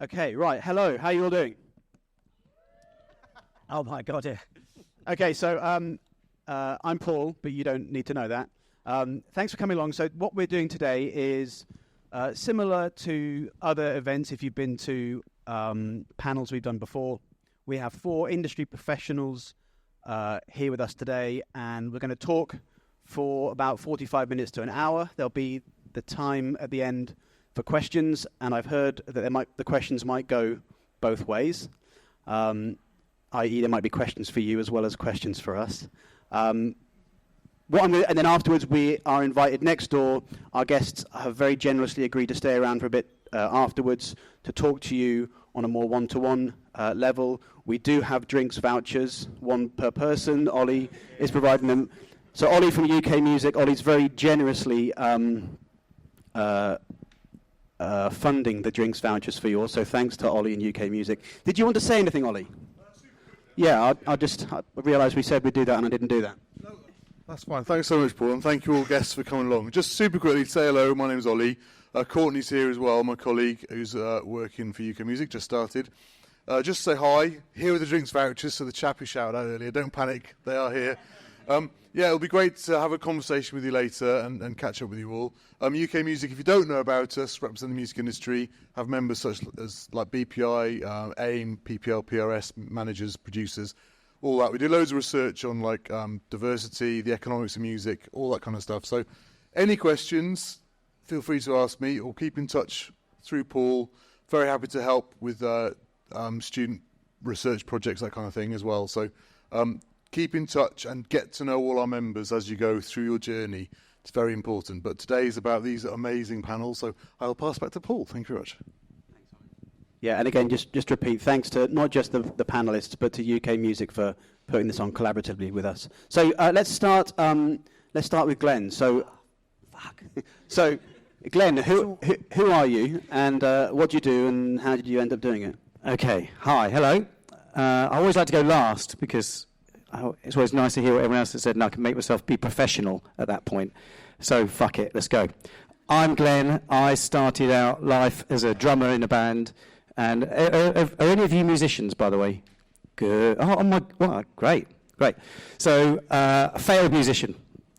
Okay, right. Hello. How are you all doing? Oh my God, yeah. Okay, so I'm Paul, but you don't need to know that. Thanks for coming along. So what we're doing today is similar to other events. If you've been to panels we've done before, we have 4 industry professionals here with us today, and we're going to talk for about 45 minutes to an hour. There'll be the time at the end for questions, and I've heard that the questions might go both ways, i.e. there might be questions for you as well as questions for us. And then afterwards we are invited next door. Our guests have very generously agreed to stay around for a bit afterwards to talk to you on a more one-to-one level. We do have drinks vouchers, 1 per person. Ollie is providing them. So Ollie from UK Music, Ollie's very generously funding the drinks vouchers for you all. So thanks to Ollie and UK Music. Did you want to say anything, Ollie? Yeah, I realised we said we'd do that and I didn't do that. No, that's fine. Thanks so much, Paul, and thank you all guests for coming along. Just super quickly, say hello. My name's Ollie. Courtney's here as well, my colleague who's working for UK Music, just started. Just say hi. Here are the drinks vouchers, so the chap who shouted out earlier, don't panic, they are here. Yeah, it'll be great to have a conversation with you later and catch up with you all. UK Music, if you don't know about us, represent the music industry, have members such as like BPI, AIM, PPL, PRS, managers, producers, all that. We do loads of research on like diversity, the economics of music, all that kind of stuff. So any questions, feel free to ask me or keep in touch through Paul. Very happy to help with student research projects, that kind of thing as well. So keep in touch and get to know all our members as you go through your journey. It's very important. But today is about these amazing panels, so I'll pass back to Paul. Thank you very much. Yeah, and again, just repeat, thanks to not just the panellists, but to UK Music for putting this on collaboratively with us. So let's start with Glen. So, so Glen, who are you, and what do you do, and how did you end up doing it? Okay, hi, hello. I always like to go last because it's always nice to hear what everyone else has said, and I can make myself be professional at that point. So, fuck it, let's go. I'm Glen. I started out life as a drummer in a band. And are any of you musicians, by the way? Good. Oh my, wow, great. So, a failed musician,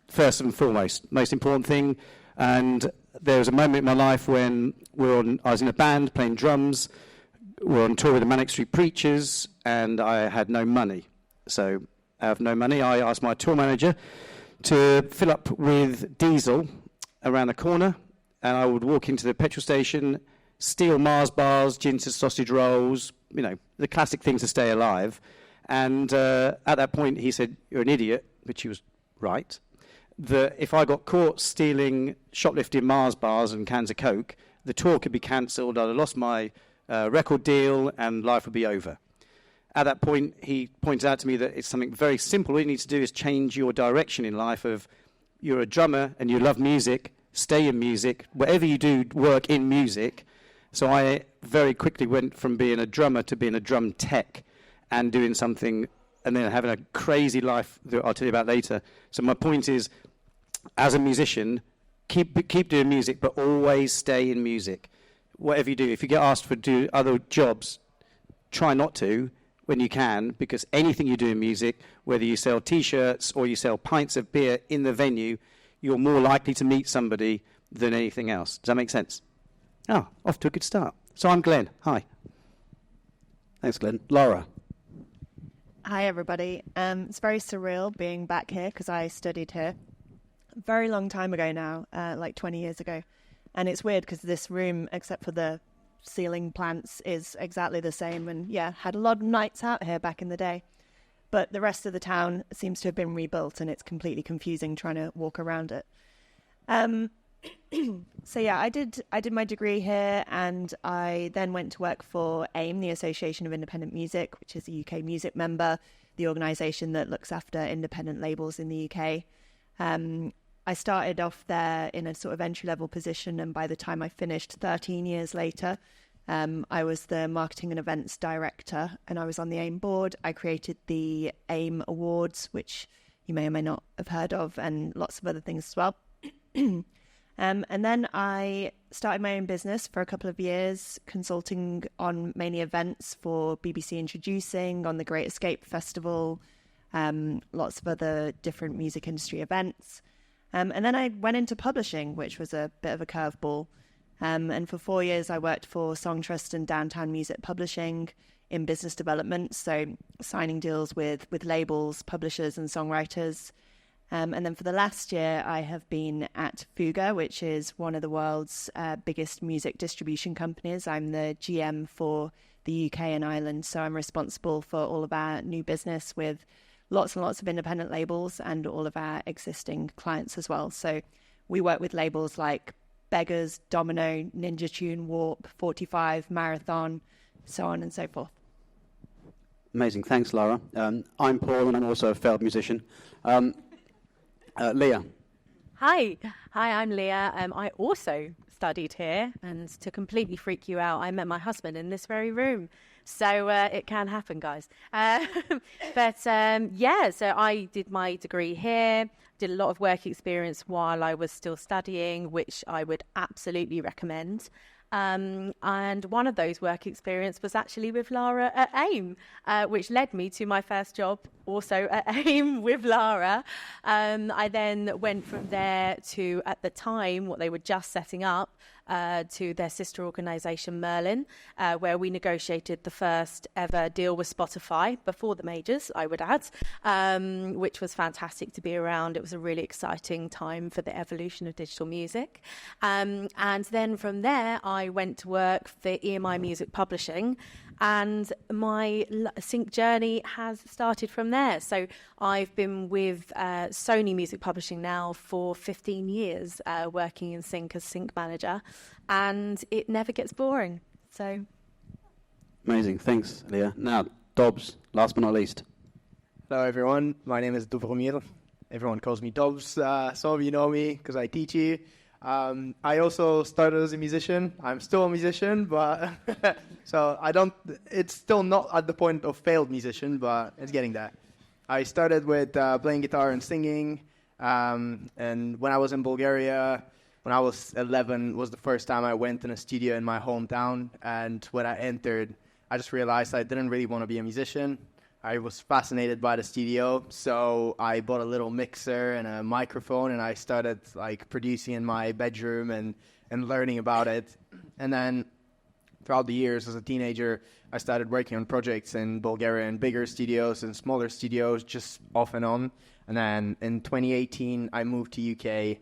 first and foremost, most important thing. And there was a moment in my life when I was in a band playing drums. We were on tour with the Manic Street Preachers, and I had no money. So, I have no money. I asked my tour manager to fill up with diesel around the corner, and I would walk into the petrol station, steal Mars bars, gins and sausage rolls, the classic things to stay alive. And at that point, he said, "You're an idiot," which he was right. That if I got caught stealing, shoplifting Mars bars and cans of Coke, the tour could be cancelled, I'd have lost my record deal, and life would be over. At that point, he pointed out to me that it's something very simple. All you need to do is change your direction in life of, you're a drummer and you love music, stay in music. Whatever you do, work in music. So I very quickly went from being a drummer to being a drum tech and doing something and then having a crazy life that I'll tell you about later. So my point is, as a musician, keep doing music, but always stay in music. Whatever you do, if you get asked to do other jobs, try not to when you can, because anything you do in music, whether you sell T-shirts or you sell pints of beer in the venue, you're more likely to meet somebody than anything else. Does that make sense? Oh, off to a good start. So I'm Glen. Hi. Thanks, Glen. Lara. Hi, everybody. It's very surreal being back here because I studied here a very long time ago now, like 20 years ago. And it's weird because this room, except for the ceiling plants, is exactly the same. And yeah, had a lot of nights out here back in the day. But the rest of the town seems to have been rebuilt, and it's completely confusing trying to walk around it. So yeah, I did my degree here, and I then went to work for AIM, the Association of Independent Music, which is a UK music member, the organisation that looks after independent labels in the UK. I started off there in a sort of entry-level position, and by the time I finished 13 years later, I was the marketing and events director, and I was on the AIM board. I created the AIM Awards, which you may or may not have heard of, and lots of other things as well. And then I started my own business for a couple of years, consulting on mainly events for BBC Introducing, on the Great Escape Festival, lots of other different music industry events. And then I went into publishing, which was a bit of a curveball. And for 4 years, I worked for Song Trust and Downtown Music Publishing in business development, so signing deals with labels, publishers and songwriters. And then for the last year, I have been at FUGA, which is one of the world's biggest music distribution companies. I'm the GM for the UK and Ireland, so I'm responsible for all of our new business with lots and lots of independent labels and all of our existing clients as well. So we work with labels like Beggars, Domino, Ninja Tune, Warp, 45, Marathon, so on and so forth. Amazing. Thanks, Lara. I'm Paul, and I'm also a failed musician. Leah. Hi, I'm Leah. I also studied here, and to completely freak you out, I met my husband in this very room. So it can happen, guys. So I did my degree here, did a lot of work experience while I was still studying, which I would absolutely recommend. And one of those work experience was actually with Lara at AIM, which led me to my first job also at AIM with Lara. I then went from there to, at the time, what they were just setting up, to their sister organisation Merlin, where we negotiated the first ever deal with Spotify before the majors, I would add, which was fantastic to be around. It was a really exciting time for the evolution of digital music. And then from there, I went to work for EMI Music Publishing, and my sync journey has started from there. So I've been with Sony Music Publishing now for 15 years, working in sync as sync manager, and it never gets boring. So Amazing. Thanks, Leah. Now, Dobbs, last but not least. Hello, everyone. My name is Dobromir. Everyone calls me Dobbs. Some of you know me because I teach you. I also started as a musician. I'm still a musician, but so it's still not at the point of failed musician, but it's getting there. I started with playing guitar and singing, and when I was in Bulgaria, when I was 11, was the first time I went in a studio in my hometown, and when I entered, I just realized I didn't really want to be a musician. I was fascinated by the studio, so I bought a little mixer and a microphone, and I started producing in my bedroom and learning about it. And then throughout the years as a teenager, I started working on projects in Bulgaria in bigger studios and smaller studios, just off and on. And then in 2018, I moved to UK,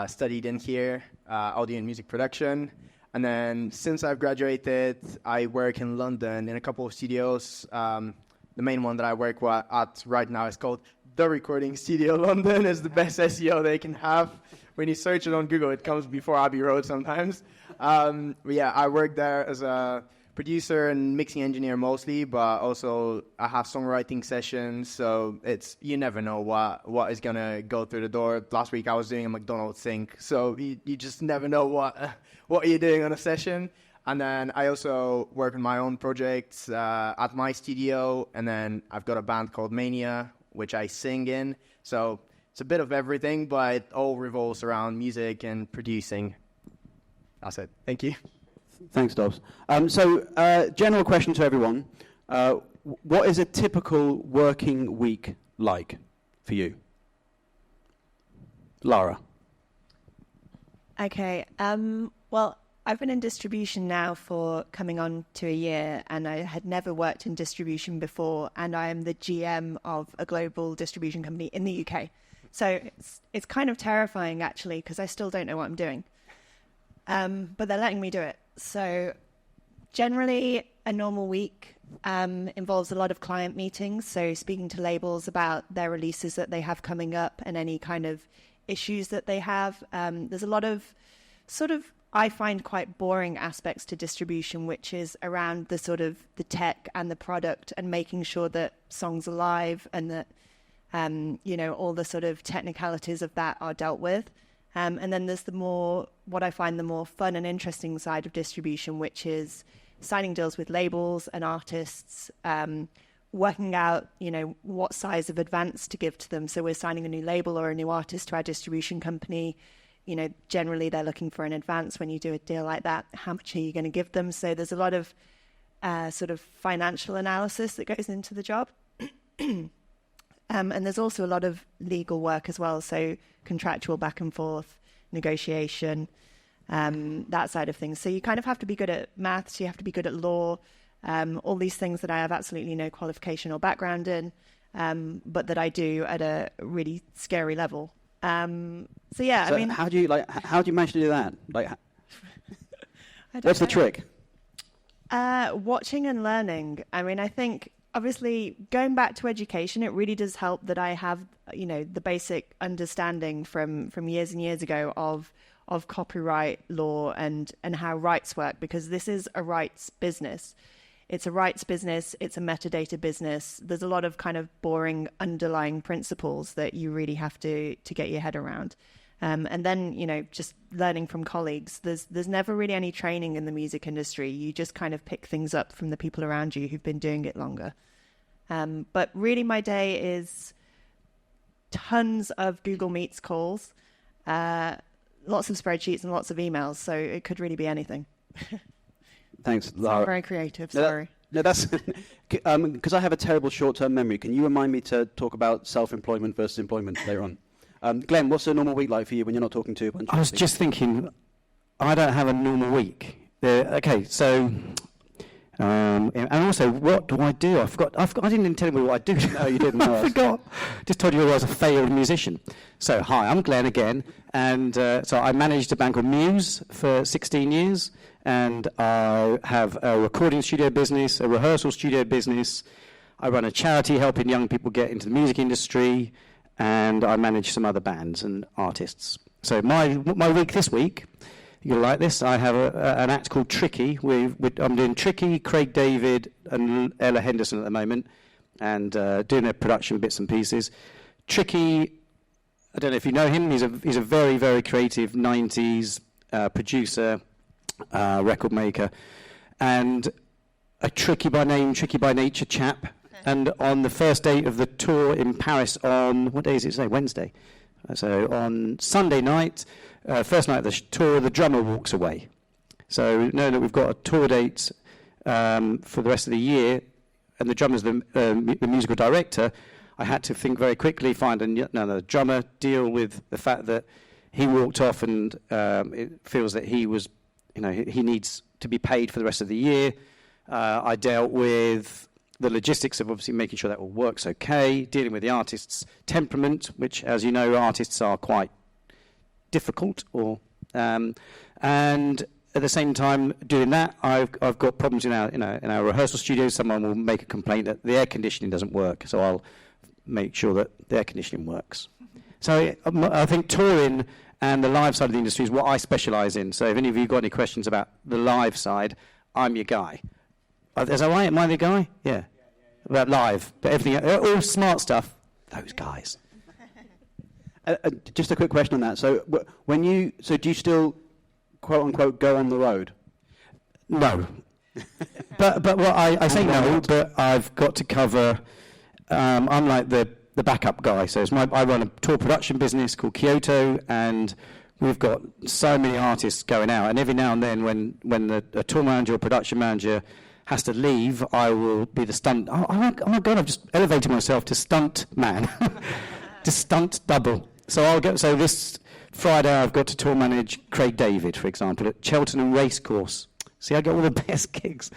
studied in here, audio and music production. And then since I've graduated, I work in London in a couple of studios. The main one that I work at right now is called The Recording Studio London. It's the best SEO they can have. When you search it on Google, it comes before Abbey Road sometimes. But yeah, I work there as a producer and mixing engineer mostly, but also I have songwriting sessions, so you never know what is going to go through the door. Last week I was doing a McDonald's sync, so you just never know what you're doing on a session. And then I also work on my own projects at my studio. And then I've got a band called Mania, which I sing in. So it's a bit of everything, but it all revolves around music and producing. That's it. Thank you. Thanks, Dobbs. General question to everyone. What is a typical working week like for you? Lara. Okay. Well, I've been in distribution now for coming on to a year, and I had never worked in distribution before, and I am the GM of a global distribution company in the UK. So it's kind of terrifying, actually, because I still don't know what I'm doing. But they're letting me do it. So generally, a normal week involves a lot of client meetings, so speaking to labels about their releases that they have coming up and any kind of issues that they have. There's a lot of I find quite boring aspects to distribution, which is around the tech and the product and making sure that songs are live and that, all the sort of technicalities of that are dealt with. And then there's what I find the more fun and interesting side of distribution, which is signing deals with labels and artists, working out, what size of advance to give to them. So we're signing a new label or a new artist to our distribution company. generally they're looking for an advance when you do a deal like that. How much are you going to give them? So there's a lot of sort of financial analysis that goes into the job. And there's also a lot of legal work as well. So contractual back and forth, negotiation, that side of things. So you kind of have to be good at maths. You have to be good at law, all these things that I have absolutely no qualification or background in, but that I do at a really scary level. So yeah, I mean, how do you manage to do that? Like, what's the trick? Watching and learning. I mean, I think obviously going back to education, it really does help that I have, the basic understanding from years and years ago of copyright law and how rights work, because this is a rights business. It's a rights business. It's a metadata business. There's a lot of kind of boring underlying principles that you really have to get your head around. And then, just learning from colleagues. There's never really any training in the music industry. You just kind of pick things up from the people around you who've been doing it longer. But really my day is tons of Google Meets calls, lots of spreadsheets and lots of emails. So it could really be anything. Thanks, Lara. Very creative, sorry. No, that's because I have a terrible short-term memory. Can you remind me to talk about self-employment versus employment later on? Glenn, what's a normal week like for you when you're not talking to a bunch of I was people? just thinking, I don't have a normal week. Okay, so, and also, what do I do? I forgot. I didn't even tell you what I do. No, you didn't. I forgot. Just told you I was a failed musician. So, hi, I'm Glenn again, and so I managed a band called Muse for 16 years, and I have a recording studio business, a rehearsal studio business. I run a charity helping young people get into the music industry, and I manage some other bands and artists. So my week this week, you'll like this, I have an act called Tricky. I'm doing Tricky, Craig David and Ella Henderson at the moment, and doing their production bits and pieces. Tricky, I don't know if you know him, he's a very, very creative 90s producer, record maker, and a tricky by name, tricky by nature chap. And on the first date of the tour in Paris on, what day is it today? Wednesday. So on Sunday night, first night of the tour, the drummer walks away. So know that we've got a tour date for the rest of the year, and the drummer's the musical director. I had to think very quickly, find another drummer, deal with the fact that he walked off, and it feels that he was, he needs to be paid for the rest of the year. I dealt with the logistics of obviously making sure that all works okay, dealing with the artist's temperament, which, as you know, artists are quite difficult, and at the same time doing that, I've got problems in our rehearsal studio. Someone will make a complaint that the air conditioning doesn't work, so I'll make sure that the air conditioning works. So I think touring and the live side of the industry is what I specialise in. So if any of you got any questions about the live side, I'm your guy. Is that right? Am I the guy? Yeah. About live, but everything, all smart stuff, those guys. Just a quick question on that. So do you still, quote unquote, go on the road? No. but what I say no, but I've got to cover. I'm like the backup guy. So I run a tour production business called Kyoto, and we've got so many artists going out. And every now and then, when a tour manager or production manager has to leave, I will be the stunt. Oh my God! I've just elevated myself to stunt man, to stunt double. So this Friday I've got to tour manage Craig David, for example, at Cheltenham Racecourse. See, I get all the best gigs,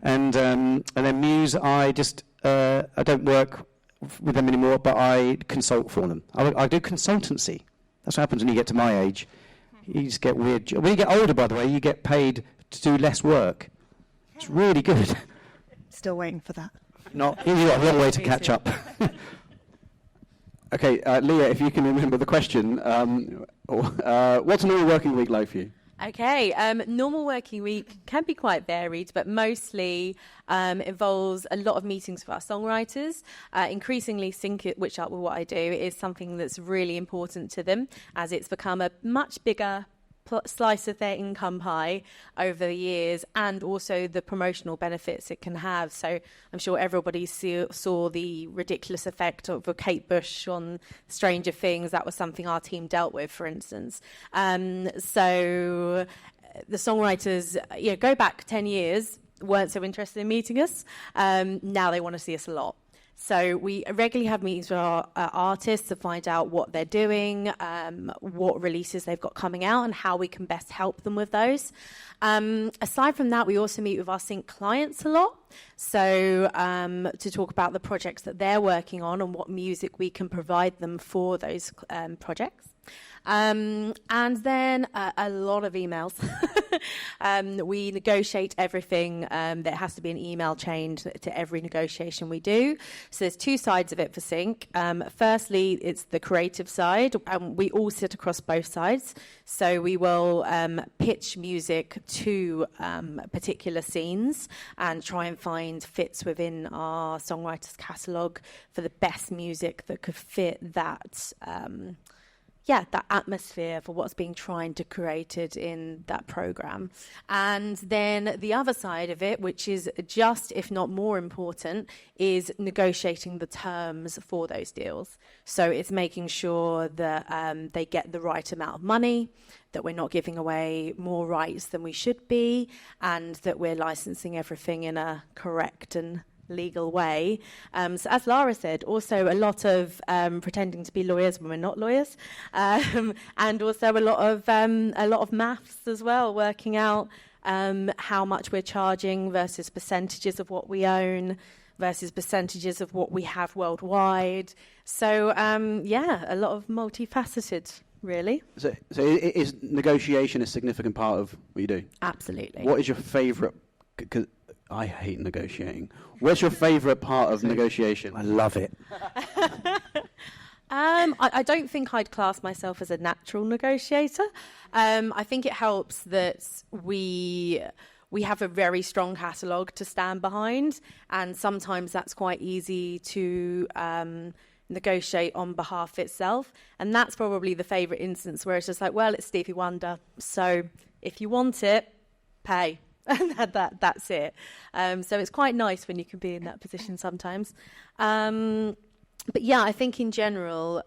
and then Muse. I don't work with them anymore, but I consult for them. I do consultancy. That's what happens when you get to my age. You just get weird. When you get older, by the way, you get paid to do less work. It's really good. Still waiting for that. You've got a long way to catch up. Okay, Leah, if you can remember the question, what's a normal working week like for you? Okay, normal working week can be quite varied, but mostly involves a lot of meetings with our songwriters. Increasingly, sync it, which up with what I do, is something that's really important to them, as it's become a much bigger slice of their income pie over the years, and also the promotional benefits it can have. So I'm sure everybody saw the ridiculous effect of Kate Bush on Stranger Things. That was something our team dealt with, for instance. So the songwriters, go back 10 years, weren't so interested in meeting us. Now they want to see us a lot. So we regularly have meetings with our artists to find out what they're doing, what releases they've got coming out, and how we can best help them with those. Aside from that, we also meet with our sync clients a lot. So to talk about the projects that they're working on and what music we can provide them for those projects. And then a lot of emails. We negotiate everything. There has to be an email chain to every negotiation we do. So there's two sides of it for Sync. Firstly, it's the creative side. We all sit across both sides. So we will pitch music to particular scenes and try and find fits within our songwriters' catalogue for the best music that could fit that that atmosphere for what's being tried to created in that program. And then the other side of it, which is just, if not more important, is negotiating the terms for those deals. So it's making sure that they get the right amount of money, that we're not giving away more rights than we should be, and that we're licensing everything in a correct and legal way. So as Lara said, also a lot of pretending to be lawyers when we're not lawyers, and also a lot of maths as well, working out how much we're charging versus percentages of what we own versus percentages of what we have worldwide. So a lot of multifaceted, really. So is negotiation a significant part of what you do? Absolutely. What is your favourite? Because I hate negotiating. What's your favourite part of negotiation? I love it. I don't think I'd class myself as a natural negotiator. I think it helps that we have a very strong catalogue to stand behind, and sometimes that's quite easy to negotiate on behalf itself. And that's probably the favourite instance where it's just like, well, it's Stevie Wonder, so if you want it, pay. And that's it. So it's quite nice when you can be in that position sometimes. But yeah, I think in general,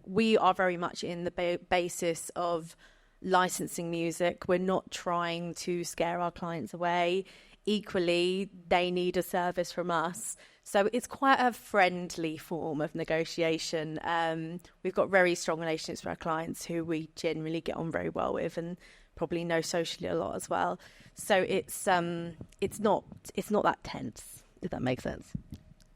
we are very much in the basis of licensing music. We're not trying to scare our clients away. Equally, they need a service from us. So it's quite a friendly form of negotiation. We've got very strong relationships with our clients who we generally get on very well with and probably know socially a lot as well. So it's not that tense, if that makes sense.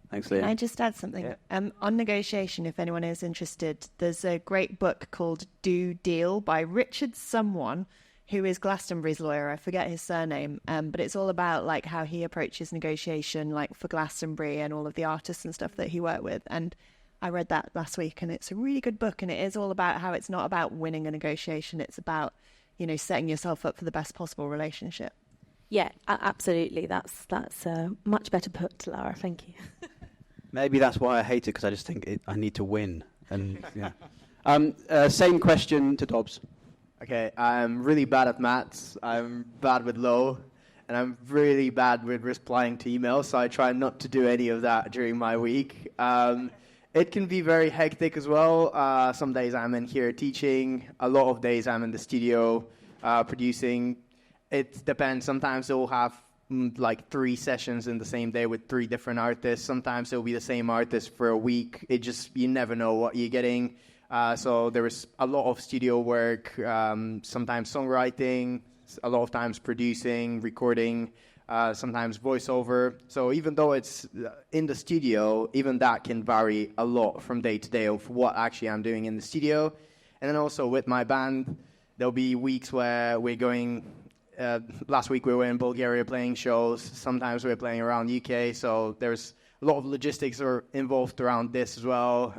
Thanks, Leah. Can I just add something? Yeah. On negotiation, if anyone is interested, there's a great book called Do Deal by Richard someone, who is Glastonbury's lawyer. I forget his surname, but it's all about like how he approaches negotiation, like for Glastonbury and all of the artists and stuff that he worked with. And I read that last week, and it's a really good book. And it is all about how it's not about winning a negotiation; it's about setting yourself up for the best possible relationship. Yeah, absolutely. That's much better put, Lara. Thank you. Maybe that's why I hate it, because I just think I need to win. And yeah. Same question to Dobbs. Okay, I'm really bad at maths. I'm bad with law, and I'm really bad with replying to emails. So I try not to do any of that during my week. It can be very hectic as well. Some days I'm in here teaching. A lot of days I'm in the studio producing. It depends. Sometimes we'll have like 3 sessions in the same day with 3 different artists. Sometimes it'll be the same artist for a week. You never know what you're getting. So there is a lot of studio work, sometimes songwriting, a lot of times producing, recording, sometimes voiceover. So even though it's in the studio, even that can vary a lot from day to day of what actually I'm doing in the studio. And then also with my band, there'll be weeks where we're going... last week we were in Bulgaria playing shows. Sometimes we're playing around UK. So there's a lot of logistics are involved around this as well,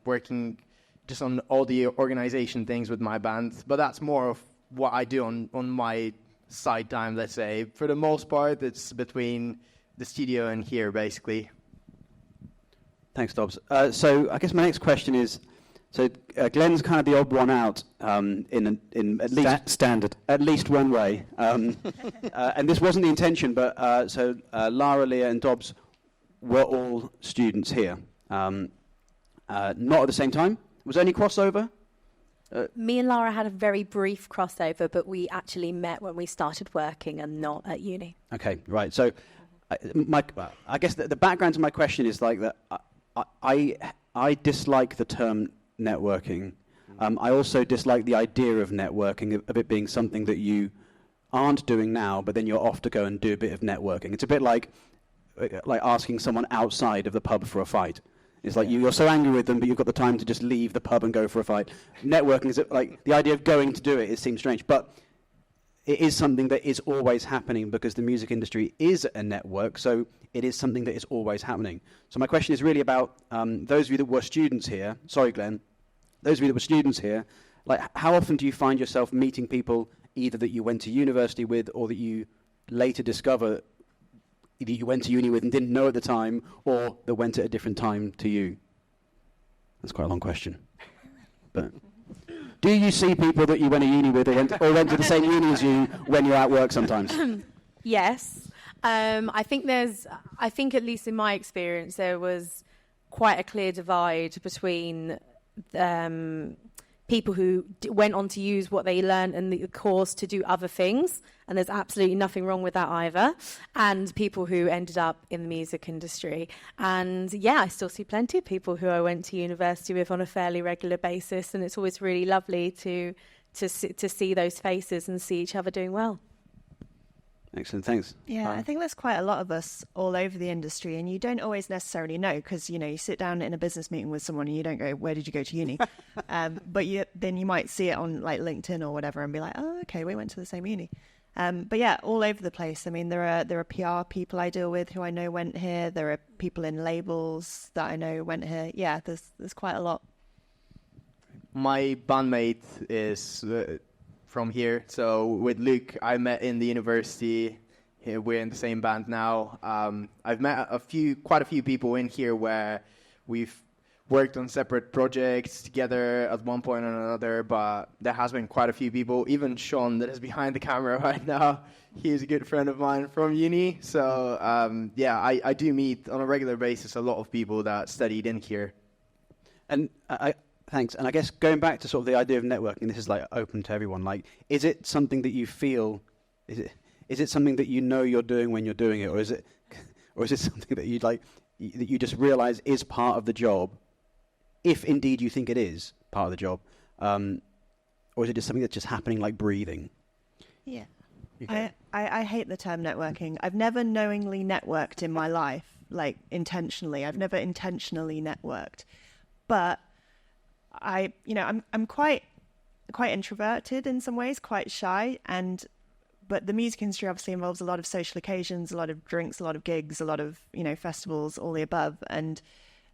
working just on all the organization things with my band. But that's more of what I do on my side time, let's say. For the most part, it's between the studio and here, basically. Thanks, Dobbs. So I guess my next question is, So Glenn's kind of the odd one out in at least standard, at least one way. And this wasn't the intention, but so Lara, Leah, and Dobbs were all students here. Not at the same time. Was there any crossover? Me and Lara had a very brief crossover, but we actually met when we started working and not at uni. Okay, right. So I guess the background to my question is like that. I dislike the term networking. I also dislike the idea of networking, of it being something that you aren't doing now, but then you're off to go and do a bit of networking. It's a bit like asking someone outside of the pub for a fight. It's like you're so angry with them, but you've got the time to just leave the pub and go for a fight. Networking is like the idea of going to do it. It seems strange, but it is something that is always happening because the music industry is a network. So it is something that is always happening. So my question is really about those of you that were students here. Sorry, Glenn. Those of you that were students here, like how often do you find yourself meeting people either that you went to university with or that you later discover either you went to uni with and didn't know at the time, or that went at a different time to you? That's quite a long question. But do you see people that you went to uni with or went to the same uni as you when you're at work sometimes? Yes. I think at least in my experience, there was quite a clear divide between people who went on to use what they learned in the course to do other things, and there's absolutely nothing wrong with that either, and people who ended up in the music industry. And yeah, I still see plenty of people who I went to university with on a fairly regular basis, and it's always really lovely to see those faces and see each other doing well. Excellent, thanks. Yeah, I think there's quite a lot of us all over the industry, and you don't always necessarily know because, you sit down in a business meeting with someone and you don't go, where did you go to uni? But then you might see it on like LinkedIn or whatever and be like, oh, okay, we went to the same uni. But yeah, all over the place. I mean, there are PR people I deal with who I know went here. There are people in labels that I know went here. Yeah, there's quite a lot. My bandmate is from here. So with Luke, I met in the university. Here we're in the same band now. I've met quite a few people in here where we've worked on separate projects together at one point or another, but there has been quite a few people. Even Sean, that is behind the camera right now, he is a good friend of mine from uni. So yeah, I do meet on a regular basis a lot of people that studied in here. And thanks. And I guess going back to sort of the idea of networking, this is like open to everyone. Like, is it something that you feel? Is it something that you know you're doing when you're doing it, or is it something that that you just realise is part of the job, if indeed you think it is part of the job, or is it just something that's just happening like breathing? Yeah, I hate the term networking. I've never knowingly networked in my life, like intentionally. I've never intentionally networked, but I'm quite introverted in some ways, quite shy, but the music industry obviously involves a lot of social occasions, a lot of drinks, a lot of gigs, a lot of festivals, all the above, and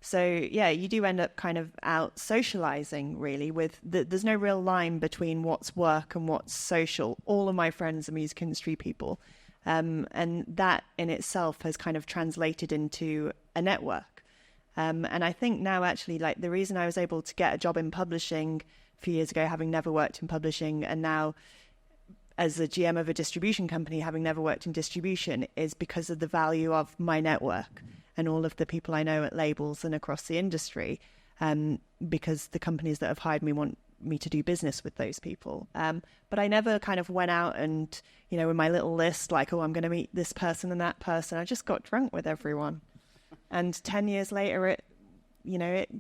so yeah, you do end up kind of out socializing really. There's no real line between what's work and what's social. All of my friends are music industry people, and that in itself has kind of translated into a network. And I think now actually, like, the reason I was able to get a job in publishing a few years ago, having never worked in publishing, and now as a GM of a distribution company, having never worked in distribution, is because of the value of my network and all of the people I know at labels and across the industry, because the companies that have hired me want me to do business with those people. But I never kind of went out and, with my little list, like, oh, I'm going to meet this person and that person. I just got drunk with everyone. And 10 years later, it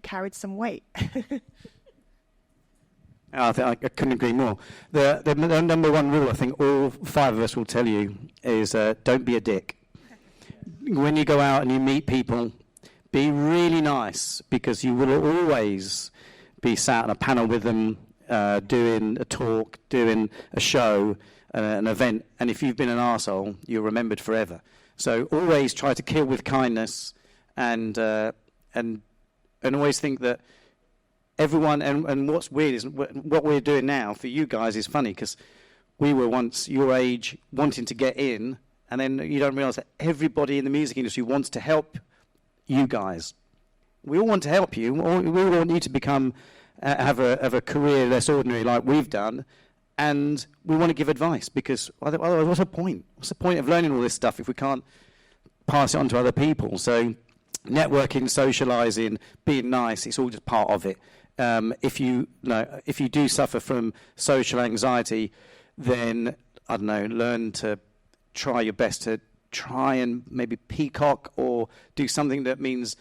carried some weight. I couldn't agree more. The number one rule I think all five of us will tell you is don't be a dick. When you go out and you meet people, be really nice, because you will always be sat on a panel with them, doing a talk, doing a show, an event, and if you've been an arsehole, you're remembered forever. So always try to kill with kindness, and always think that everyone, and what's weird is what we're doing now for you guys is funny, because we were once your age wanting to get in, and then you don't realise that everybody in the music industry wants to help you guys. We all want to help you. We all want you to become have a career less ordinary like we've done, and we want to give advice, because otherwise, what's the point? What's the point of learning all this stuff if we can't pass it on to other people? So networking, socialising, being nice, it's all just part of it. If you do suffer from social anxiety, then, I don't know, learn to try your best to try and maybe peacock, or do something that means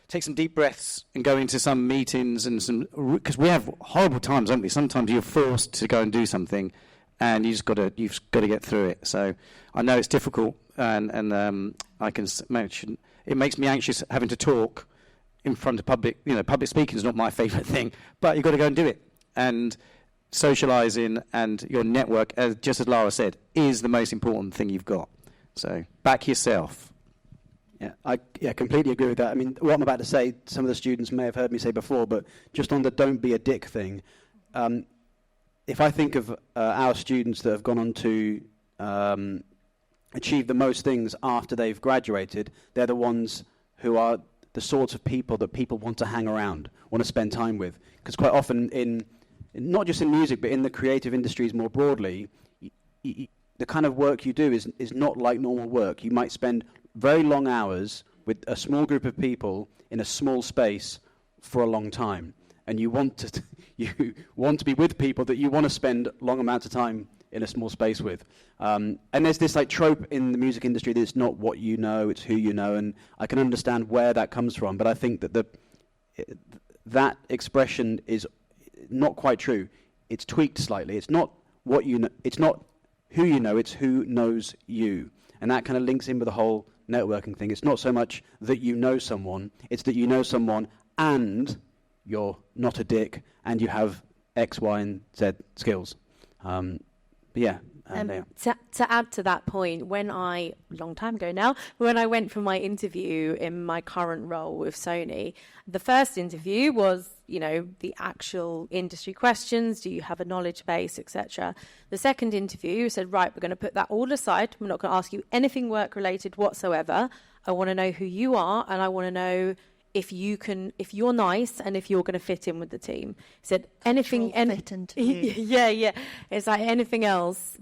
take some deep breaths and go into some meetings, and because we have horrible times, don't we? Sometimes you're forced to go and do something, and you've got to get through it. So I know it's difficult, and I can mention it makes me anxious having to talk in front of public. Public speaking is not my favourite thing, but you've got to go and do it. And socialising and your network, just as Lara said, is the most important thing you've got. So back yourself. Yeah, I completely agree with that. I mean, what I'm about to say, some of the students may have heard me say before, but just on the don't be a dick thing, if I think of our students that have gone on to achieve the most things after they've graduated, they're the ones who are the sorts of people that people want to hang around, want to spend time with. Because quite often, not just in music, but in the creative industries more broadly, the kind of work you do is not like normal work. You might spend very long hours with a small group of people in a small space for a long time, and you want to be with people that you want to spend long amounts of time in a small space with. And there's this like trope in the music industry that it's not what you know, it's who you know, and I can understand where that comes from, but I think that that expression is not quite true. It's tweaked slightly. It's not what you know, it's not who you know, it's who knows you. And that kind of links in with the whole networking thing. It's not so much that you know someone, it's that you know someone and you're not a dick and you have X, Y, and Z skills. To add to that point, long time ago now, when I went for my interview in my current role with Sony, the first interview was, the actual industry questions. Do you have a knowledge base, etc. The second interview said, right, we're going to put that all aside. We're not going to ask you anything work related whatsoever. I want to know who you are, and I want to know if you're nice and if you're going to fit in with the team. He said anything, yeah. It's like anything else,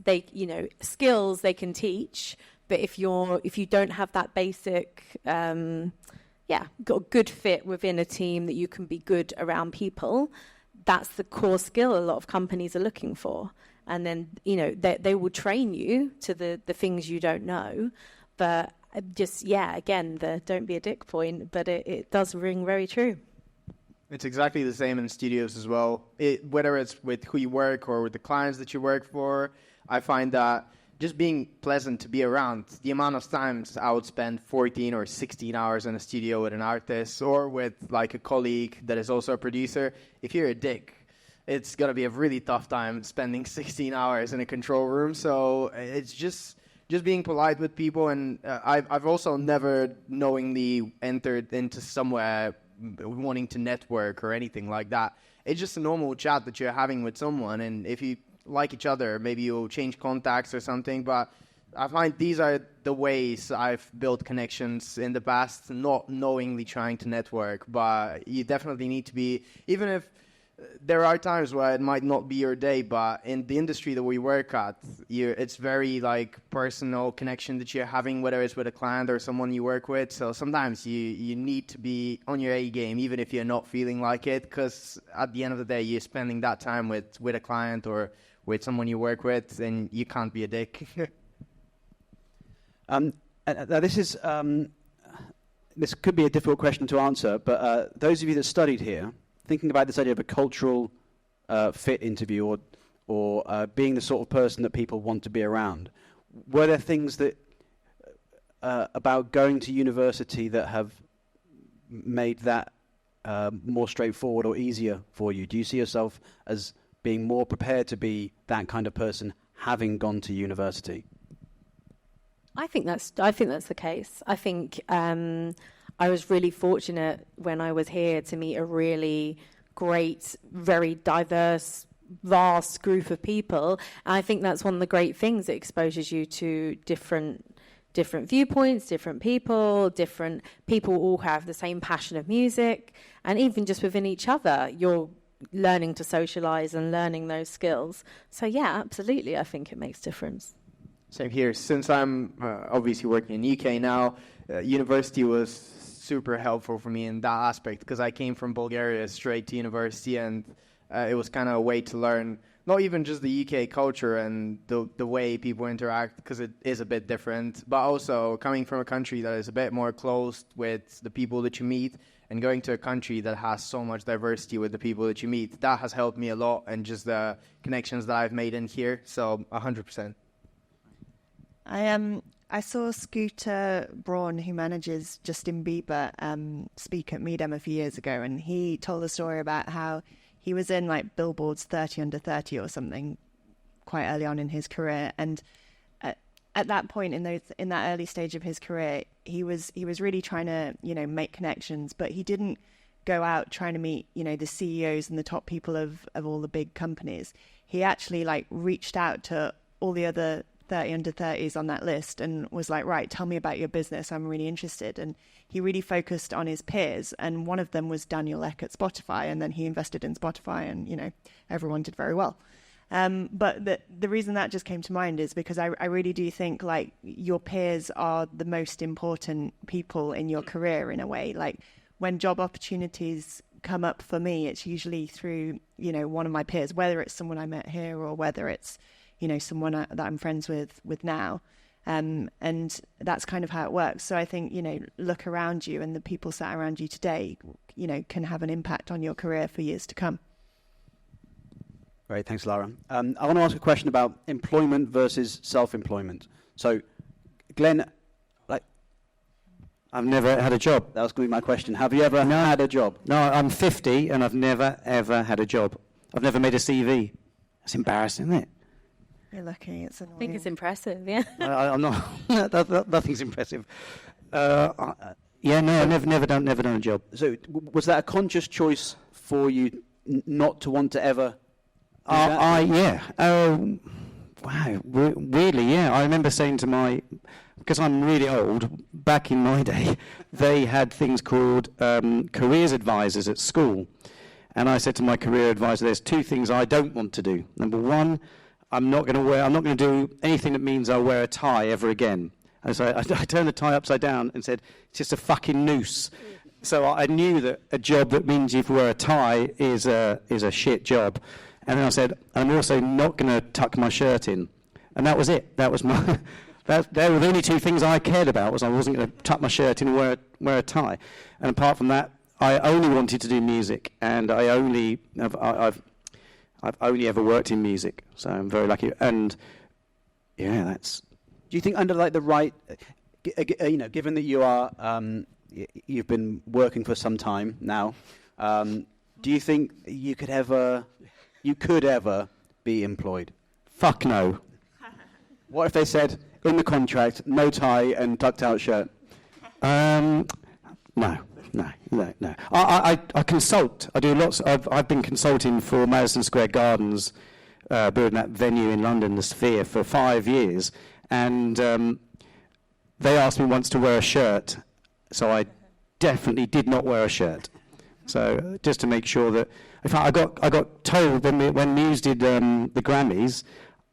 skills they can teach, but if you don't have that basic, got a good fit within a team that you can be good around people, that's the core skill a lot of companies are looking for. And then, they will train you to the things you don't know, but again, the don't be a dick point, but it does ring very true. It's exactly the same in studios as well. Whether it's with who you work or with the clients that you work for, I find that just being pleasant to be around, the amount of times I would spend 14 or 16 hours in a studio with an artist or with like a colleague that is also a producer, if you're a dick, it's going to be a really tough time spending 16 hours in a control room. So it's just being polite with people, and I've also never knowingly entered into somewhere wanting to network or anything like that. It's just a normal chat that you're having with someone, and if you like each other, maybe you'll change contacts or something, but I find these are the ways I've built connections in the past, not knowingly trying to network, but you definitely need to be, even if there are times where it might not be your day, but in the industry that we work at, it's very like personal connection that you're having, whether it's with a client or someone you work with. So sometimes you need to be on your A game, even if you're not feeling like it, because at the end of the day, you're spending that time with a client or with someone you work with, and you can't be a dick. This could be a difficult question to answer, but those of you that studied here, thinking about this idea of a cultural fit interview or being the sort of person that people want to be around, were there things that about going to university that have made that more straightforward or easier for you? Do you see yourself as being more prepared to be that kind of person having gone to university? I think that's the case. I think I was really fortunate when I was here to meet a really great, very diverse, vast group of people. And I think that's one of the great things. It exposes you to different viewpoints, different people all have the same passion of music. And even just within each other, you're learning to socialise and learning those skills. So yeah, absolutely, I think it makes difference. Same here. Since I'm obviously working in UK now, university was super helpful for me in that aspect because I came from Bulgaria straight to university, and it was kind of a way to learn not even just the UK culture and the way people interact, because it is a bit different, but also coming from a country that is a bit more closed with the people that you meet and going to a country that has so much diversity with the people that you meet. That has helped me a lot, and just the connections that I've made in here. So 100%. I saw Scooter Braun, who manages Justin Bieber, speak at Medem a few years ago, and he told a story about how he was in like Billboard's 30 Under 30 or something quite early on in his career, and at that point in that early stage of his career, he was really trying to make connections, but he didn't go out trying to meet the CEOs and the top people of all the big companies. He actually like reached out to all the other 30 under 30s on that list and was like, right, tell me about your business. I'm really interested. And he really focused on his peers. And one of them was Daniel Ek at Spotify. And then he invested in Spotify, and, everyone did very well. But the reason that just came to mind is because I really do think like your peers are the most important people in your career in a way. Like when job opportunities come up for me, it's usually through, one of my peers, whether it's someone I met here or whether it's, someone that I'm friends with now. And that's kind of how it works. So I think, look around you, and the people sat around you today, can have an impact on your career for years to come. Great, thanks, Lara. I want to ask a question about employment versus self-employment. So, Glenn, I've never had a job. That was going to be my question. Have you ever had a job? No, I'm 50 and I've never, ever had a job. I've never made a CV. That's embarrassing, isn't it? You're lucky. It's annoying. I think it's impressive, yeah. I'm not. Nothing's impressive. I've never done a job. So, was that a conscious choice for you not to want to ever? Yeah. Wow. Weirdly, yeah. I remember saying to because I'm really old. Back in my day, they had things called careers advisors at school, and I said to my career advisor, "There's two things I don't want to do. Number one, I'm not going to do anything that means I'll wear a tie ever again." And so I turned the tie upside down and said, "It's just a fucking noose." So I knew that a job that means you have to wear a tie is a shit job. And then I said, "I'm also not going to tuck my shirt in." And that was it. That was my. They were the only two things I cared about. Was I wasn't going to tuck my shirt in and wear a tie. And apart from that, I only wanted to do music, and I've only ever worked in music, so I'm very lucky. And yeah, that's. Do you think under like the right, given that you are, you've been working for some time now, do you think you could ever be employed? Fuck no. What if they said in the contract, no tie and tucked out shirt? No. I consult. I do lots. I've been consulting for Madison Square Gardens, building that venue in London, the Sphere, for 5 years, and they asked me once to wear a shirt, so I definitely did not wear a shirt. So just to make sure that, in fact, I got told when Muse did the Grammys,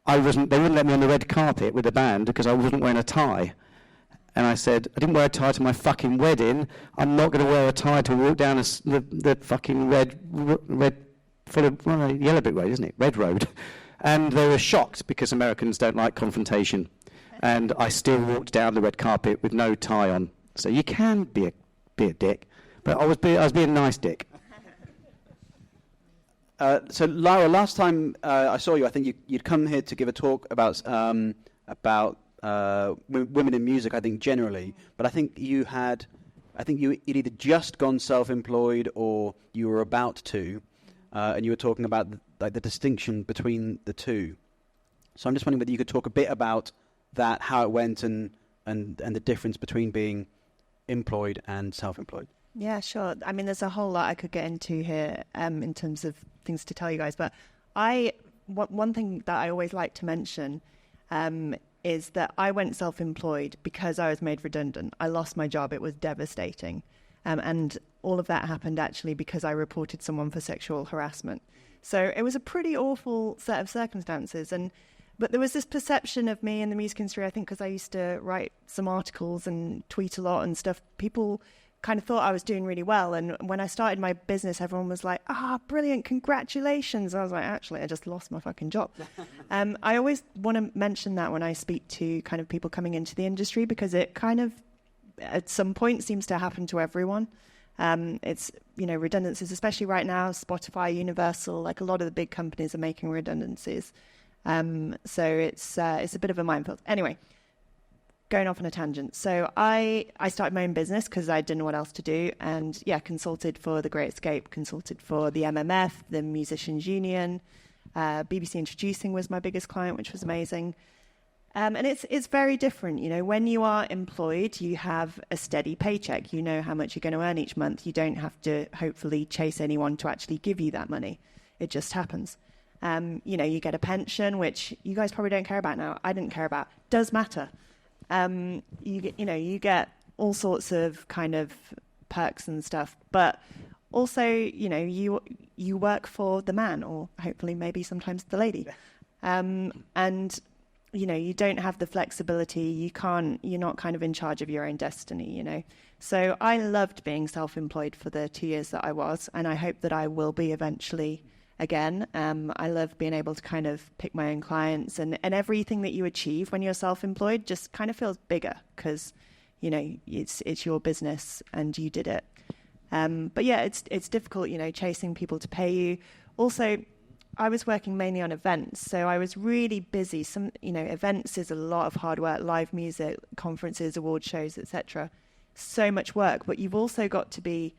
they wouldn't let me on the red carpet with the band because I wasn't wearing a tie. And I said, I didn't wear a tie to my fucking wedding. I'm not going to wear a tie to walk down the fucking red yellow brick road, isn't it? Red road. And they were shocked because Americans don't like confrontation. And I still walked down the red carpet with no tie on. So you can be a dick, but I was being a nice dick. So Lara, last time I saw you, I think you'd come here to give a talk about women in music, I think generally, but I think you'd either just gone self-employed or you were about to, and you were talking about the distinction between the two. So I'm just wondering whether you could talk a bit about that, how it went, and the difference between being employed and self-employed. Yeah, sure. I mean, there's a whole lot I could get into here in terms of things to tell you guys, but one thing that I always like to mention is that I went self-employed because I was made redundant. I lost my job. It was devastating. And all of that happened actually because I reported someone for sexual harassment. So it was a pretty awful set of circumstances. But there was this perception of me in the music industry, I think because I used to write some articles and tweet a lot and stuff. People kind of thought I was doing really well. And when I started my business, everyone was like, brilliant, congratulations. I was like, actually, I just lost my fucking job. I always want to mention that when I speak to kind of people coming into the industry, because it kind of, at some point, seems to happen to everyone. It's, redundancies, especially right now, Spotify, Universal, like a lot of the big companies are making redundancies. So it's a bit of a minefield. Anyway, going off on a tangent. So I started my own business because I didn't know what else to do. And consulted for The Great Escape, consulted for the MMF, the Musicians Union. BBC Introducing was my biggest client, which was amazing. And it's very different. When you are employed, you have a steady paycheck. You know how much you're going to earn each month. You don't have to hopefully chase anyone to actually give you that money. It just happens. You get a pension, which you guys probably don't care about now. I didn't care about. Does matter. You get all sorts of kind of perks and stuff, but also, you work for the man, or hopefully maybe sometimes the lady. And you don't have the flexibility. You're not kind of in charge of your own destiny, So I loved being self-employed for the 2 years that I was, and I hope that I will be eventually again. I love being able to kind of pick my own clients, and everything that you achieve when you're self-employed just kind of feels bigger because, it's your business and you did it. But yeah, it's difficult, chasing people to pay you. Also, I was working mainly on events, so I was really busy. Events is a lot of hard work, live music, conferences, award shows, etc. So much work, but you've also got to be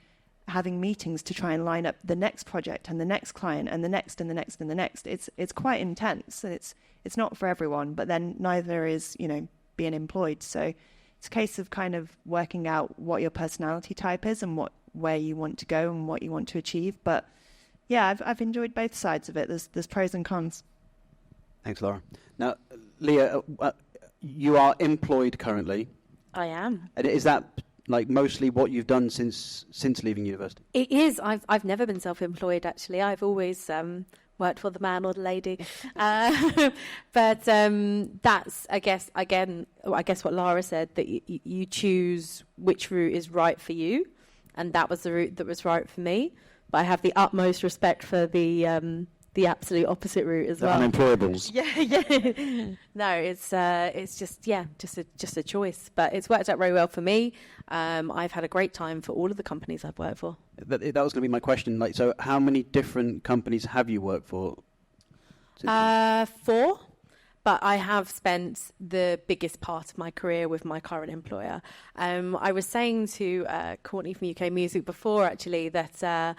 having meetings to try and line up the next project and the next client and the next and the next and the next. It's quite intense. It's not for everyone, but then neither is, being employed. So it's a case of kind of working out what your personality type is and where you want to go and what you want to achieve. But yeah, I've enjoyed both sides of it. There's pros and cons. Thanks, Lara. Now, Leah, you are employed currently. I am. And is that like mostly what you've done since leaving university? It is. I've never been self-employed, actually. I've always worked for the man or the lady. But that's, I guess what Lara said, that you choose which route is right for you. And that was the route that was right for me. But I have the utmost respect for the absolute opposite route as well. Unemployables. Yeah. No, it's just a choice. But it's worked out very well for me. I've had a great time for all of the companies I've worked for. That was going to be my question. Like, so how many different companies have you worked for? 4. But I have spent the biggest part of my career with my current employer. I was saying to Courtney from UK Music before, actually, that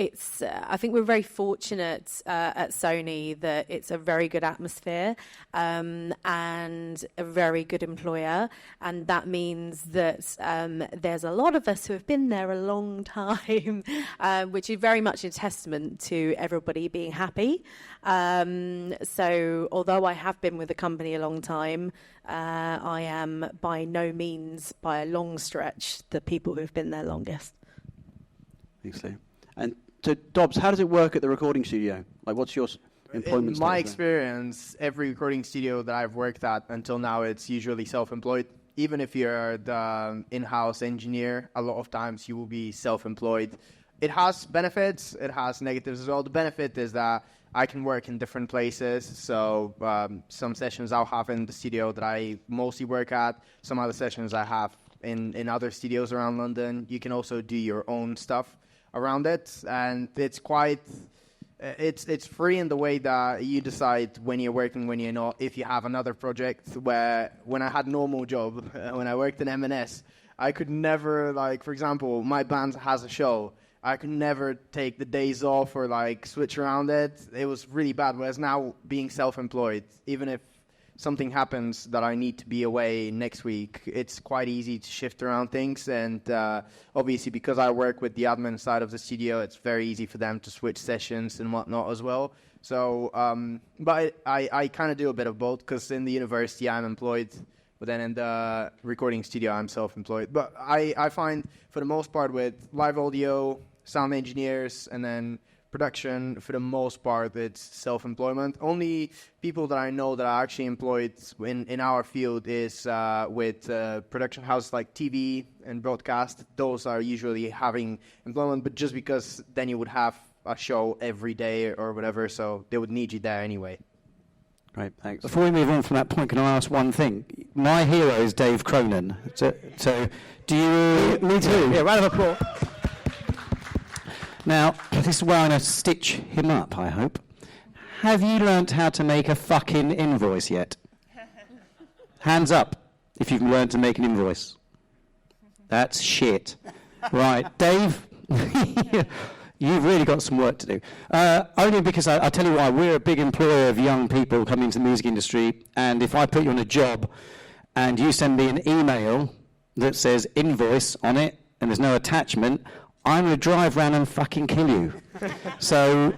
I think we're very fortunate at Sony that it's a very good atmosphere and a very good employer. And that means that there's a lot of us who have been there a long time, which is very much a testament to everybody being happy. So although I have been with the company a long time, I am by no means, by a long stretch, the people who have been there longest. Thanks, Leah. And so, Dobbs, how does it work at the recording studio? Like, what's your employment In my status experience, every recording studio that I've worked at until now, it's usually self-employed. Even if you're the in-house engineer, a lot of times you will be self-employed. It has benefits, it has negatives as well. The benefit is that I can work in different places. So some sessions I'll have in the studio that I mostly work at. Some other sessions I have in other studios around London. You can also do your own stuff around it, and it's quite it's free in the way that you decide when you're working, when you're not. If you have another project, where when I had a normal job, when I worked in M&S, I could never, like, for example, my band has a show, I could never take the days off or like switch around it. It was really bad. Whereas now, being self-employed, even if something happens that I need to be away next week, it's quite easy to shift around things. And obviously, because I work with the admin side of the studio, it's very easy for them to switch sessions and whatnot as well. So, but I kind of do a bit of both, because in the university I'm employed But then in the recording studio, I'm self-employed. But I find, for the most part, with live audio, sound engineers, and then production, for the most part, it's self-employment. Only people that I know that are actually employed in our field is with production houses like TV and broadcast. Those are usually having employment, but just because then you would have a show every day or whatever, so they would need you there anyway. Great, thanks. Before we move on from that point, can I ask one thing? My hero is Dave Cronin. So do you... Me too. Yeah, round of applause. Now, this is where I'm going to stitch him up, I hope. Have you learnt how to make a fucking invoice yet? Hands up if you've learnt to make an invoice. That's shit. Right, Dave, you've really got some work to do. Only because I'll tell you why. We're a big employer of young people coming into the music industry, and if I put you on a job and you send me an email that says invoice on it and there's no attachment, I'm going to drive round and fucking kill you. So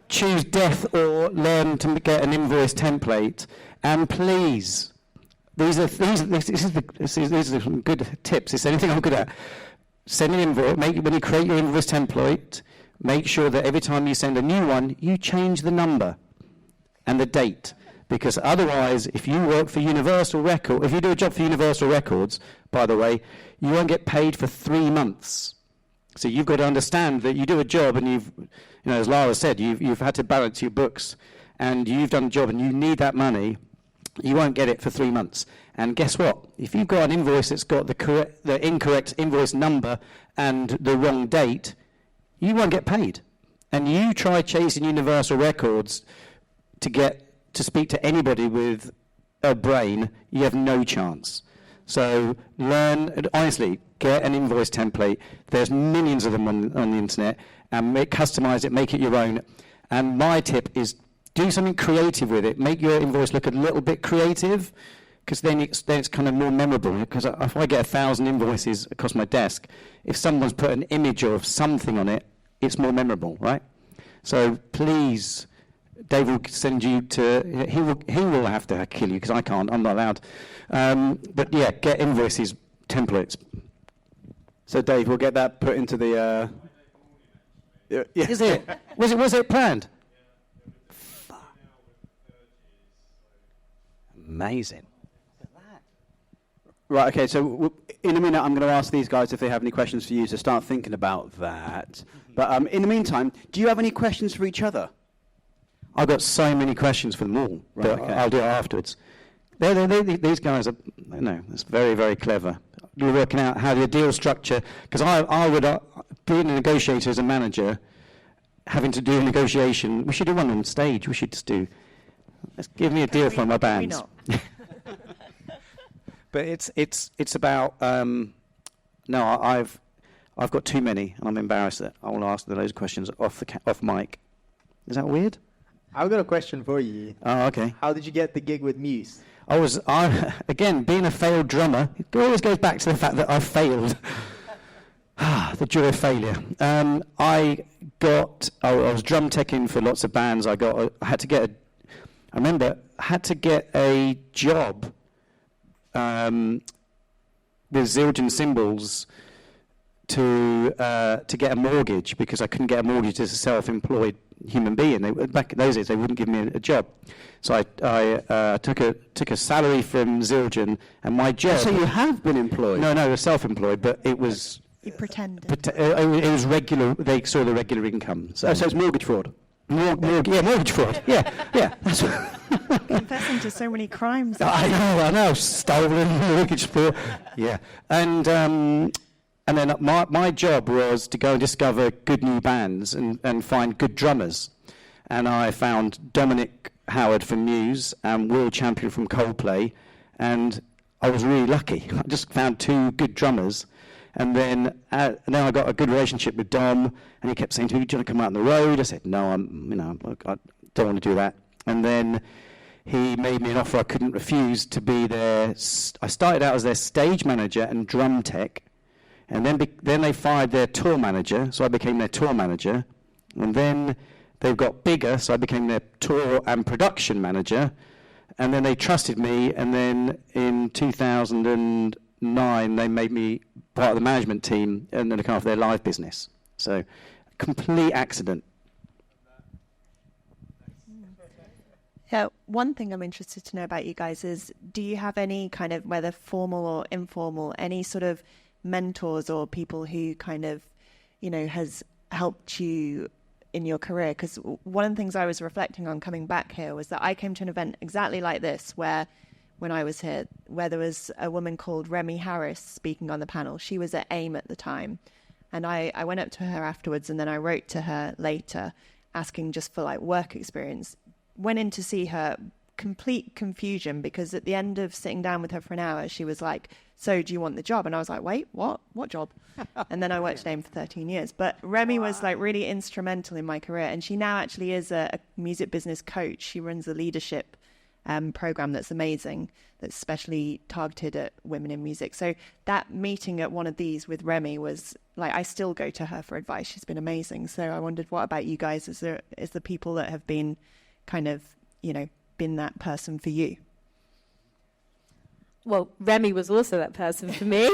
choose death or learn to get an invoice template. And please, these are some good tips. It's anything I'm good at. Send an invoice. When you create your invoice template, make sure that every time you send a new one, you change the number and the date. Because otherwise, if you work for Universal Records, if you do a job for Universal Records, by the way, you won't get paid for 3 months. So you've got to understand that you do a job and you've, as Lara said, you've had to balance your books and you've done a job and you need that money. You won't get it for 3 months. And guess what? If you've got an invoice that's got the incorrect invoice number and the wrong date, you won't get paid. And you try chasing Universal Records to speak to anybody with a brain, you have no chance. So honestly, get an invoice template. There's millions of them on the internet, and customize it, make it your own. And my tip is do something creative with it. Make your invoice look a little bit creative, because then it's kind of more memorable. Because if I get 1,000 invoices across my desk, if someone's put an image of something on it, it's more memorable, right? So please, Dave will send you to. He will have to kill you because I can't. I'm not allowed. But yeah, get invoices templates. So Dave, we'll get that put into the. Yeah. Is it? Was it planned? Amazing. Right. Okay. So in a minute, I'm going to ask these guys if they have any questions for you. So start thinking about that. But in the meantime, do you have any questions for each other? I've got so many questions for them all, right, but okay. I'll do it afterwards. These guys are, it's very, very clever. You're working out how your deal structure, because I would, being a negotiator as a manager, having to do a negotiation, we should do one on stage. We should just let's give me a deal for my bands. But it's about, I've got too many, and I'm embarrassed that I will ask those questions off mic. Is that weird? I've got a question for you. Oh, okay. How did you get the gig with Muse? Again, being a failed drummer, it always goes back to the fact that I failed. The joy of failure. I was drum teching for lots of bands. I had to get a job with Zildjian Cymbals to get a mortgage, because I couldn't get a mortgage as a self-employed human being. Back in those days, they wouldn't give me a job. So I took a salary from Zildjian, and my job... So you have been employed? No, I was self-employed, but it was... You pretended. It was regular. They saw the regular income. So it's mortgage fraud? Mortgage fraud. Yeah. That's what confessing to so many crimes. I know. Stolen mortgage fraud. Yeah. And then my job was to go and discover good new bands and find good drummers. And I found Dominic Howard from Muse and Will Champion from Coldplay. And I was really lucky. I just found 2 good drummers. And then I got a good relationship with Dom, and he kept saying to me, "Do you want to come out on the road?" I said, "No, I don't want to do that." And then he made me an offer I couldn't refuse to be their. I started out as their stage manager and drum tech, and then they fired their tour manager, so I became their tour manager, and then they got bigger, so I became their tour and production manager, and then they trusted me, and then in 2009 they made me part of the management team and look after their live business. So, complete accident. Yeah, one thing I'm interested to know about you guys is, do you have any kind of, whether formal or informal, any sort of mentors or people who kind of, has helped you in your career? Because one of the things I was reflecting on coming back here was that I came to an event exactly like this, where when I was here, where there was a woman called Remy Harris speaking on the panel. She was at AIM at the time. And I went up to her afterwards, and then I wrote to her later asking just for like work experience. Went in to see her, complete confusion, because at the end of sitting down with her for an hour, she was like, so do you want the job? And I was like, wait, what job? And then I worked at AIM for 13 years. But Remy was like really instrumental in my career. And she now actually is a music business coach. She runs a leadership program that's amazing, that's specially targeted at women in music. So that meeting at one of these with Remy was like, I still go to her for advice. She's been amazing. So I wondered, what about you guys? Is the people that have been kind of, been that person for you? Well, Remy was also that person for me,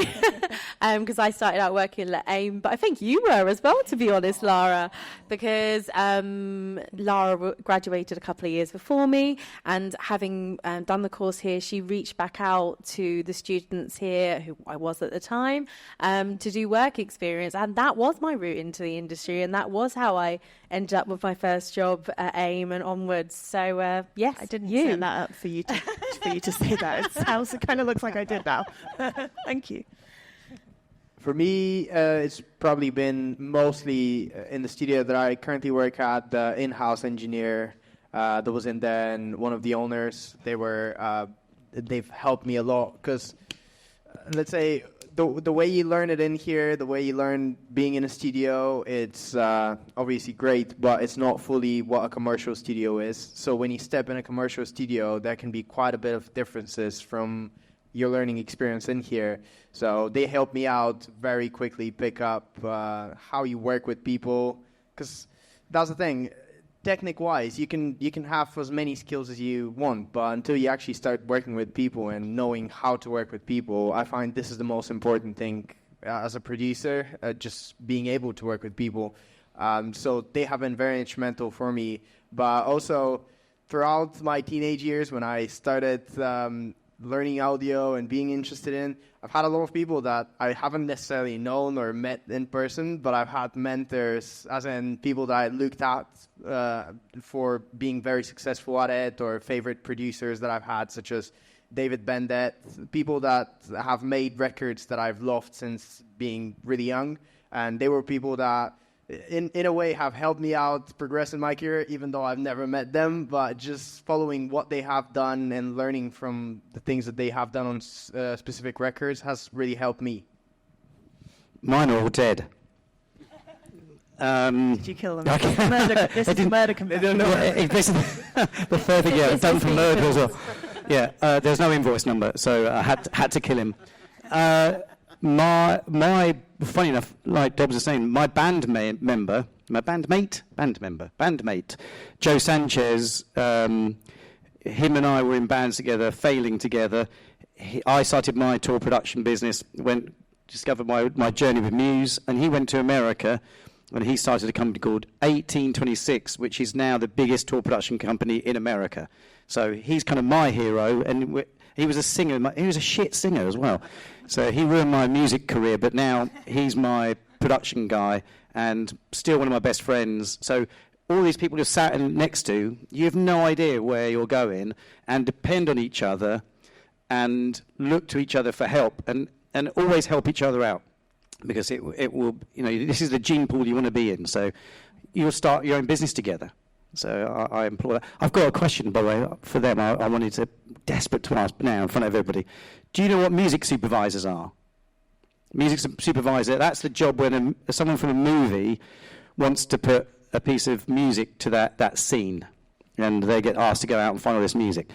because I started out working at AIM, but I think you were as well, to be honest, Lara, because Lara graduated a couple of years before me, and having done the course here, she reached back out to the students here, who I was at the time, to do work experience, and that was my route into the industry, and that was how I ended up with my first job at AIM and onwards. So yes, I didn't set that up for you to say that. It kind of looks like I did now. Thank you. For me, it's probably been mostly in the studio that I currently work at. The in-house engineer that was in there, and one of the owners. They've helped me a lot, because let's say the way you learn it in here, the way you learn being in a studio, it's obviously great, but it's not fully what a commercial studio is. So when you step in a commercial studio, there can be quite a bit of differences from your learning experience in here. So they help me out very quickly, pick up how you work with people, because that's the thing. Technique-wise, you can have as many skills as you want, but until you actually start working with people and knowing how to work with people, I find this is the most important thing as a producer, just being able to work with people. So they have been very instrumental for me. But also, throughout my teenage years, when I started learning audio and being interested in, I've had a lot of people that I haven't necessarily known or met in person, but I've had mentors, as in people that I looked at for being very successful at it, or favorite producers that I've had, such as David Bendett, people that have made records that I've loved since being really young. And they were people that in a way have helped me out progress in my career, even though I've never met them, but just following what they have done and learning from the things that they have done on specific records has really helped me. Mine are all dead. Did you kill them? Okay. This is murder confession. The third thing, yeah, done for murder as well. Yeah, there's no invoice number, so I had to kill him. My funny enough, like Dobbs was saying, my bandmate, Joe Sanchez, him and I were in bands together, failing together. I started my tour production business, discovered my journey with Muse, and he went to America, and he started a company called 1826, which is now the biggest tour production company in America. So he's kind of my hero, and he was a singer. He was a shit singer as well. So he ruined my music career, but now he's my production guy and still one of my best friends. So all these people you're sat next to, you have no idea where you're going, and depend on each other and look to each other for help, and always help each other out, because it will, this is the gene pool you want to be in. So you'll start your own business together. So I implore that. I've got a question, by the way, for them. I wanted to, desperate to ask now in front of everybody. Do you know what music supervisors are? Music supervisor, that's the job when someone from a movie wants to put a piece of music to that scene, and they get asked to go out and find all this music.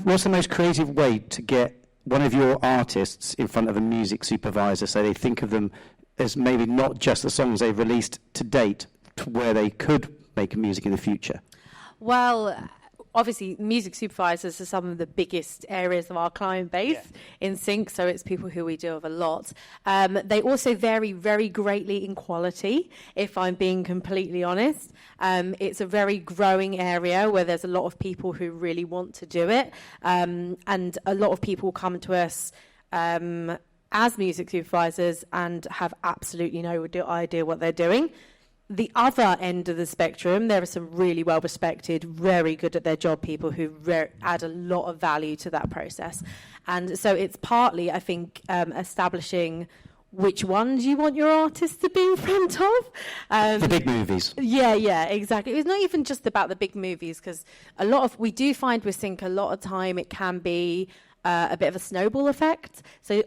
What's the most creative way to get one of your artists in front of a music supervisor, so they think of them as maybe not just the songs they've released to date, to where they could make music in the future? Well, obviously music supervisors are some of the biggest areas of our client base in sync, so it's people who we deal with a lot. They also vary very greatly in quality, if I'm being completely honest. It's a very growing area where there's a lot of people who really want to do it, and a lot of people come to us as music supervisors and have absolutely no idea what they're doing. The other end of the spectrum, there are some really well-respected, very good at their job people who add a lot of value to that process. And so it's partly, I think, establishing which ones you want your artists to be in front of. The big movies. Yeah, exactly. It's not even just about the big movies, because we do find with sync a lot of time it can be a bit of a snowball effect. So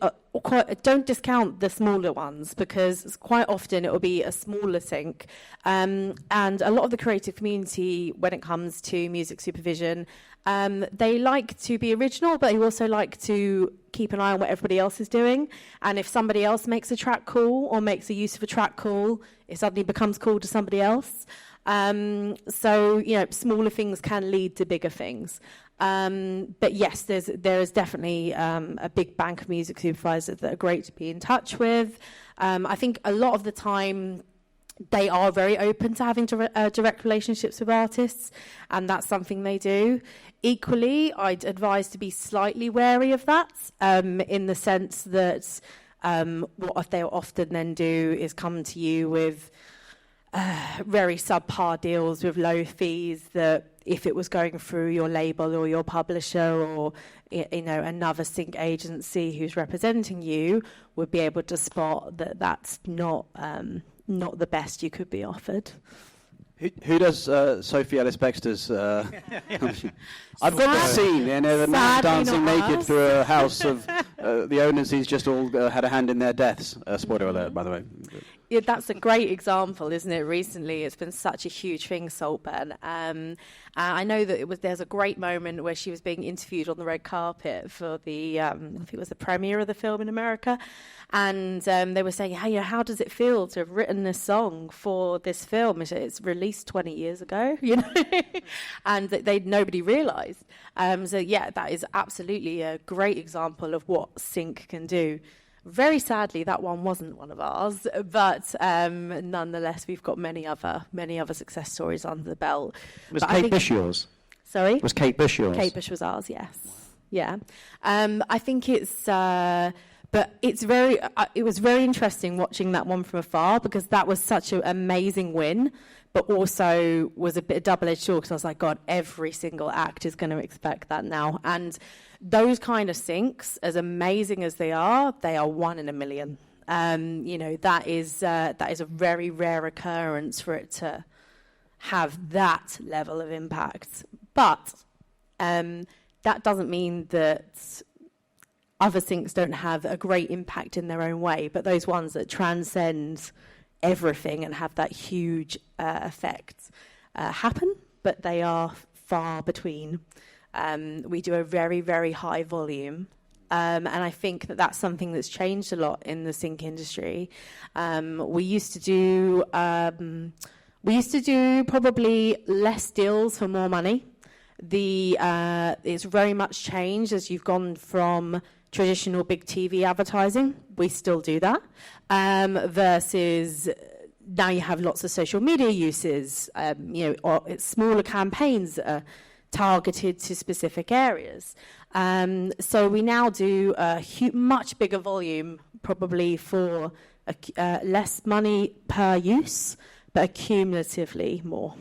don't discount the smaller ones, because quite often it will be a smaller sync. And a lot of the creative community, when it comes to music supervision, they like to be original, but they also like to keep an eye on what everybody else is doing. And if somebody else makes a track cool or makes a use of a track cool, it suddenly becomes cool to somebody else. So, smaller things can lead to bigger things. But yes, there is definitely a big bank of music supervisors that are great to be in touch with. I think a lot of the time they are very open to having direct relationships with artists, and that's something they do. Equally, I'd advise to be slightly wary of that, in the sense that what they'll often then do is come to you with very subpar deals with low fees that if it was going through your label or your publisher or another sync agency who's representing you would be able to spot that that's not the best you could be offered. Who does Sophie Ellis-Bextor's? I've got the scene, the man dancing naked through a house of the owners. He's just all had a hand in their deaths. Spoiler alert, by the way. Yeah, that's a great example, isn't it? Recently, it's been such a huge thing, Saltburn. I know that there's a great moment where she was being interviewed on the red carpet for the, I think it was the premiere of the film in America, and they were saying, hey, how does it feel to have written this song for this film? It's released 20 years ago, and nobody realised. So yeah, that is absolutely a great example of what sync can do. Very sadly, that one wasn't one of ours, but nonetheless, we've got many other success stories under the belt. Was Kate Bush yours? Sorry? Was Kate Bush yours? Kate Bush was ours, yes. Yeah. I think it's... but it was very interesting watching that one from afar, because that was such an amazing win, but also was a bit of double-edged sword, because I was like, God, every single act is going to expect that now. And those kind of syncs, as amazing as they are 1 in a million. That is a very rare occurrence for it to have that level of impact. But that doesn't mean that other syncs don't have a great impact in their own way, but those ones that transcend everything and have that huge effect happen, but they are far between. We do a very, very high volume, and I think that that's something that's changed a lot in the sync industry. We used to do probably less deals for more money. It's very much changed as you've gone from traditional big TV advertising. We still do that, versus now you have lots of social media uses, or it's smaller campaigns that are targeted to specific areas. So we now do a much bigger volume, probably for less money per use, but cumulatively more.